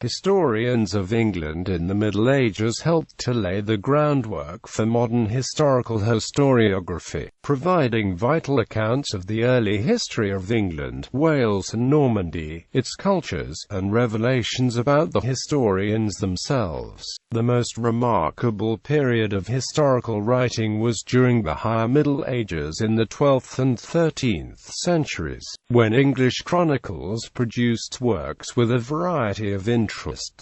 Historians of England in the Middle Ages helped to lay the groundwork for modern historical historiography, providing vital accounts of the early history of England, Wales and Normandy, its cultures, and revelations about the historians themselves. The most remarkable period of historical writing was during the High Middle Ages in the 12th and 13th centuries, when English chronicles produced works with a variety of interest,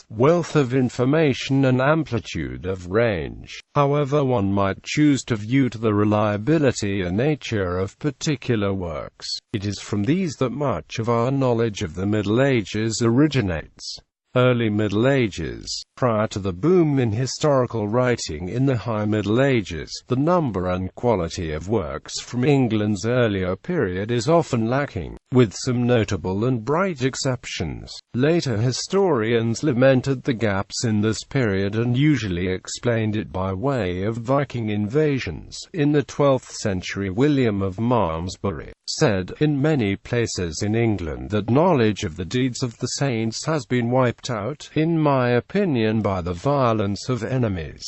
wealth of information and amplitude of range. However, one might choose to view the reliability and nature of particular works. It is from these that much of our knowledge of the Middle Ages originates. Early Middle Ages. Prior to the boom in historical writing in the High Middle Ages, the number and quality of works from England's earlier period is often lacking, with some notable and bright exceptions. Later historians lamented the gaps in this period and usually explained it by way of Viking invasions. In the 12th century, William of Malmesbury said, "In many places in England that knowledge of the deeds of the saints has been wiped out, in my opinion, by the violence of enemies."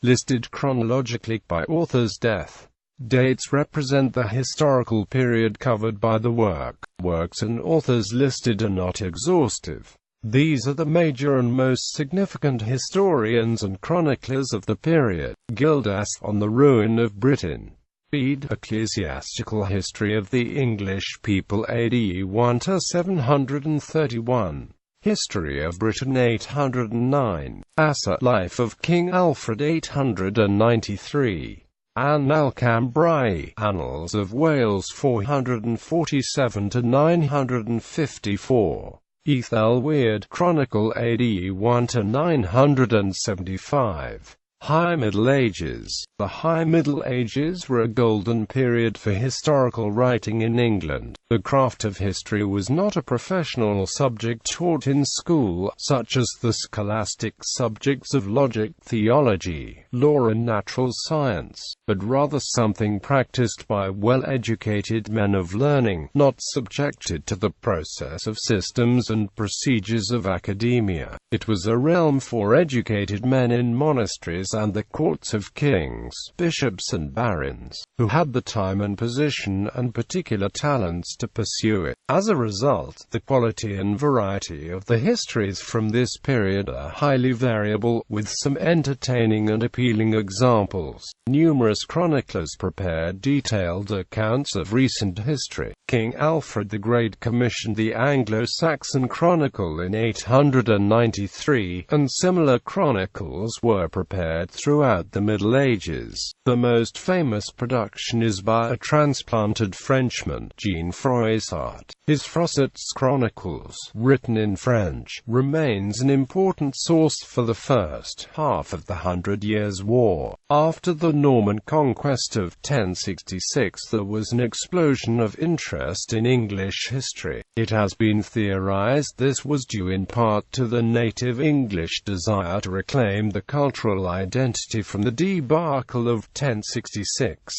Listed chronologically by author's death. Dates represent the historical period covered by the work. Works and authors listed are not exhaustive. These are the major and most significant historians and chroniclers of the period. Gildas, On the Ruin of Britain. Bede, Ecclesiastical History of the English People AD 1 to 731. History of Britain 809. Asser, Life of King Alfred 893. Anne Alcambrai, Annals of Wales 447 to 954. Ethelweard, Chronicle AD 1 to 975. High Middle Ages. The High Middle Ages were a golden period for historical writing in England. The craft of history was not a professional subject taught in school, such as the scholastic subjects of logic, theology, law and natural science, but rather something practiced by well-educated men of learning, not subjected to the process of systems and procedures of academia. It was a realm for educated men in monasteries and the courts of kings, bishops and barons, who had the time and position and particular talents to pursue it. As a result, the quality and variety of the histories from this period are highly variable, with some entertaining and appealing examples. Numerous chroniclers prepared detailed accounts of recent history. King Alfred the Great commissioned the Anglo-Saxon Chronicle in 893, and similar chronicles were prepared throughout the Middle Ages. The most famous production is by a transplanted Frenchman, Jean Froissart. His Froissart's Chronicles, written in French, remains an important source for the first half of the 100 Years' War. After the Norman conquest of 1066, there was an explosion of interest in English history. It has been theorized this was due in part to the native English desire to reclaim the cultural identity from the debacle of 1066.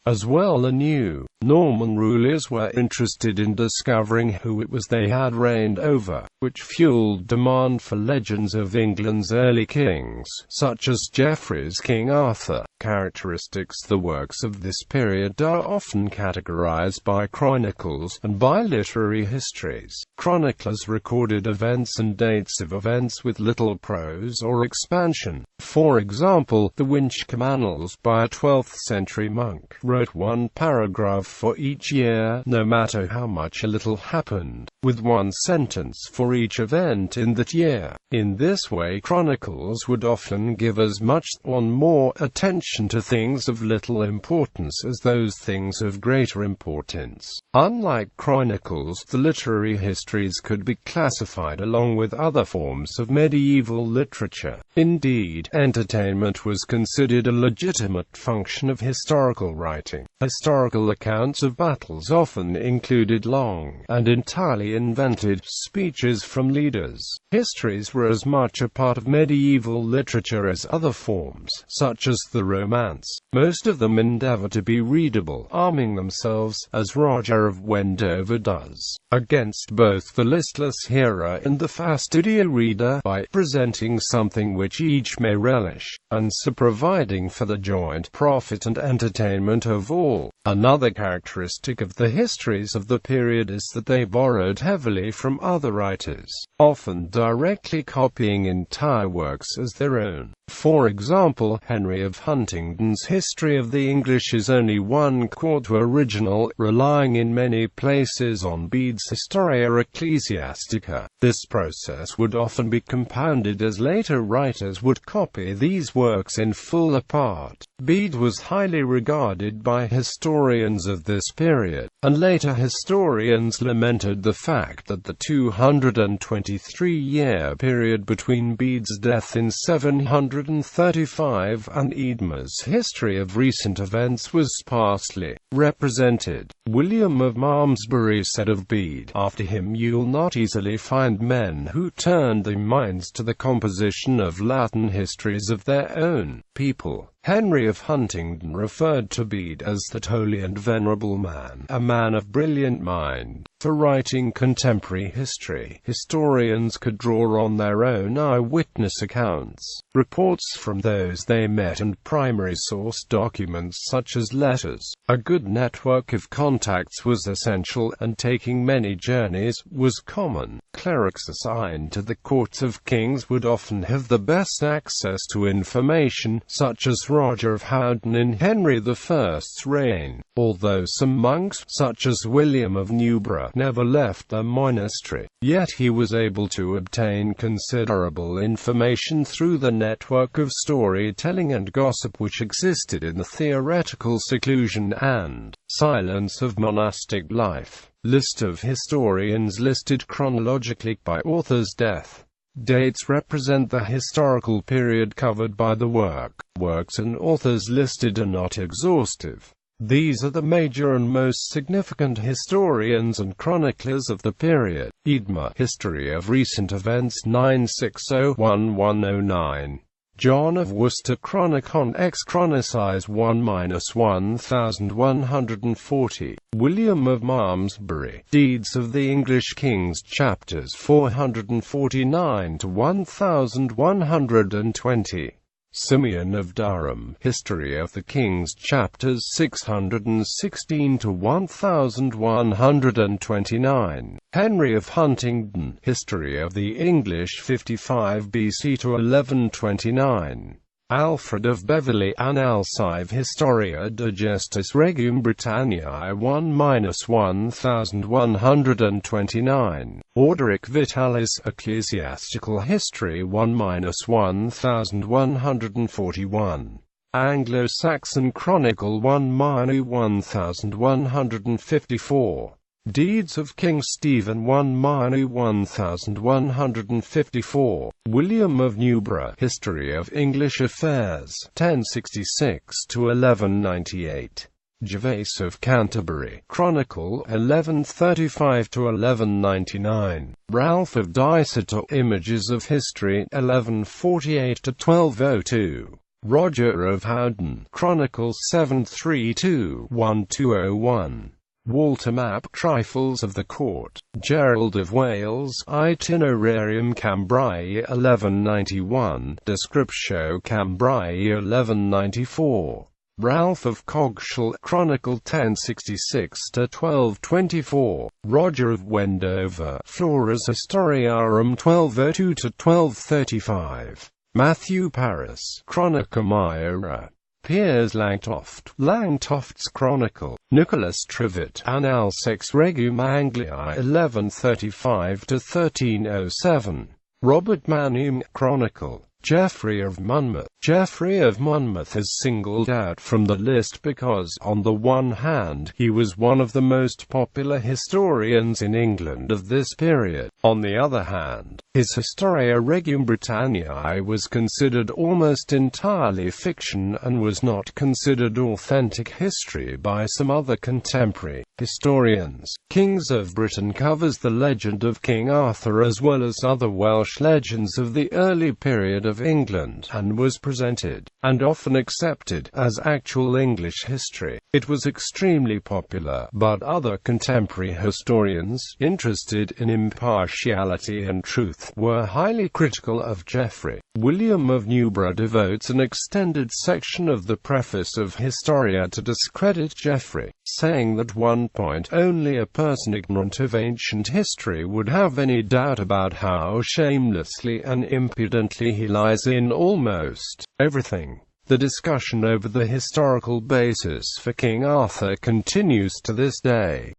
As well, the new Norman rulers were interested in discovering who it was they had reigned over, which fueled demand for legends of England's early kings, such as Geoffrey's King Arthur. Characteristics. The works of this period are often categorized by chronicles and by literary histories. Chroniclers recorded events and dates of events with little prose or expansion. For example, the Winchcombe Annals by a 12th century monk wrote one paragraph for each year, no matter how much a little happened, with one sentence for each event in that year. In this way, chronicles would often give as much or more attention to things of little importance as those things of greater importance. Unlike chronicles, the literary histories could be classified along with other forms of medieval literature. Indeed, entertainment was considered a legitimate function of historical writing. writing. Historical accounts of battles often included long and entirely invented speeches from leaders. Histories were as much a part of medieval literature as other forms, such as the Romance. Most of them endeavor to be readable, arming themselves, as Roger of Wendover does, against both the listless hearer and the fastidious reader, by presenting something which each may relish, and so providing for the joint profit and entertainment of all. Another characteristic of the histories of the period is that they borrowed heavily from other writers, often directly copying entire works as their own. For example, Henry of Huntingdon's History of the English is only one quarto original, relying in many places on Bede's Historia Ecclesiastica. This process would often be compounded as later writers would copy these works in full or part. Bede was highly regarded by historians of this period, and later historians lamented the fact that the 223-year period between Bede's death in 735 and Eadmer's History of Recent Events was sparsely represented. William of Malmesbury said of Bede, "After him you'll not easily find men who turned their minds to the composition of Latin histories of their own people." Henry of Huntingdon referred to Bede as that holy and venerable man, a man of brilliant mind. For writing contemporary history, historians could draw on their own eyewitness accounts, reports from those they met, and primary source documents such as letters. A good network of contacts was essential, and taking many journeys was common. Clerics assigned to the courts of kings would often have the best access to information, such as Roger of Howden in Henry I's reign. Although some monks, such as William of Newburgh, never left their monastery, yet he was able to obtain considerable information through the network of storytelling and gossip which existed in the theoretical seclusion and silence of monastic life. List of historians listed chronologically by author's death. Dates represent the historical period covered by the work. Works and authors listed are not exhaustive. These are the major and most significant historians and chroniclers of the period. Eadmer, History of Recent Events 960-1109. John of Worcester, Chronicon ex Chronicize 1-1140. William of Malmesbury, Deeds of the English Kings, chapters 449-1120. Simeon of Durham, History of the Kings, chapters 616-1129. Henry of Huntingdon, History of the English, 55 BC to 1129. Alfred of Beverley, Annalsive Historia Digestis Regum Britanniae 1-1129. Orderic Vitalis, Ecclesiastical History 1-1141. Anglo-Saxon Chronicle 1-1154. Deeds of King Stephen 1-1154. William of Newburgh, History of English Affairs 1066-1198. Gervase of Canterbury, Chronicle 1135-1199. Ralph of Diceto, Images of History 1148-1202. Roger of Howden, Chronicles 732-1201. Walter Map, Trifles of the Court. Gerald of Wales, Itinerarium Cambriae 1191, Descriptio Cambriae 1194. Ralph of Coggeshall, Chronicle 1066-1224. Roger of Wendover, Flora's Historiarum 1202-1235. Matthew Paris, Chronica Myra. Piers Langtoft, Langtoft's Chronicle. Nicholas Trivet, Annals ex Regum Angliae 1135-1307. Robert Manning, Chronicle. Geoffrey of Monmouth. Geoffrey of Monmouth is singled out from the list because, on the one hand, he was one of the most popular historians in England of this period. On the other hand, His Historia Regum Britanniae was considered almost entirely fiction and was not considered authentic history by some other contemporary historians. Kings of Britain covers the legend of King Arthur as well as other Welsh legends of the early period of England, and was presented, and often accepted, as actual English history. It was extremely popular, but other contemporary historians, interested in impartiality and truth, were highly critical of Geoffrey. William of Newburgh devotes an extended section of the preface of Historia to discredit Geoffrey, saying that one point only a person ignorant of ancient history would have any doubt about how shamelessly and impudently he lies in almost everything. The discussion over the historical basis for King Arthur continues to this day.